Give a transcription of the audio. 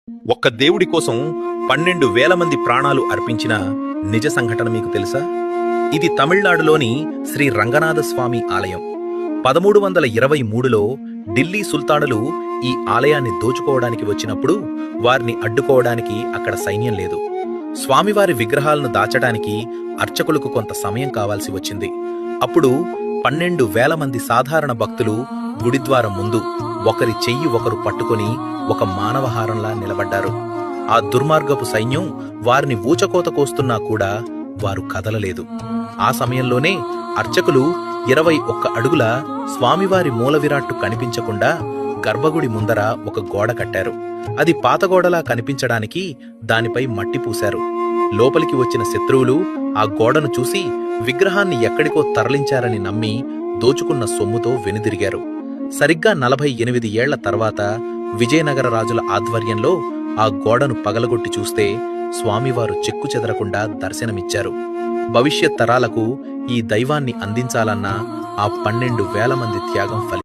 ఒక్క దేవుడి కోసం 12,000 మంది ప్రాణాలు అర్పించిన నిజ సంఘటన మీకు తెలుసా? ఇది తమిళనాడులోని శ్రీ రంగనాథ స్వామి ఆలయం. 1323లో ఢిల్లీ సుల్తానులు ఈ ఆలయాన్ని దోచుకోవడానికి వచ్చినప్పుడు వారిని అడ్డుకోవడానికి అక్కడ సైన్యం లేదు. స్వామివారి విగ్రహాలను దాచడానికి అర్చకులకు కొంత సమయం కావాల్సి వచ్చింది. అప్పుడు 12,000 మంది సాధారణ భక్తులు గుడిద్వారం ముందు ఒకరి చెయ్యి ఒకరు పట్టుకొని ఒక మానవహారంలా నిలబడ్డారు. ఆ దుర్మార్గపు సైన్యం వారిని ఊచకోత కోస్తున్నా కూడా వారు కదలలేదు. ఆ సమయంలోనే అర్చకులు 21 అడుగుల స్వామివారి మూలవిరాట్టు కనిపించకుండా గర్భగుడి ముందర ఒక గోడ కట్టారు. అది పాతగోడలా కనిపించడానికి దానిపై మట్టి పూశారు. లోపలికి వచ్చిన శత్రువులు ఆ గోడను చూసి విగ్రహాన్ని ఎక్కడికో తరలించారని నమ్మి దోచుకున్న సొమ్ముతో వెనుదిరిగారు. సరిగ్గా 48 ఏళ్ల తర్వాత విజయనగర రాజుల ఆధ్వర్యంలో ఆ గోడను పగలగొట్టి చూస్తే స్వామివారు చెక్కు చెదరకుండా దర్శనమిచ్చారు. భవిష్యత్ తరాలకు ఈ దైవాన్ని అందించాలన్న ఆ 12,000 మంది త్యాగం ఫలితం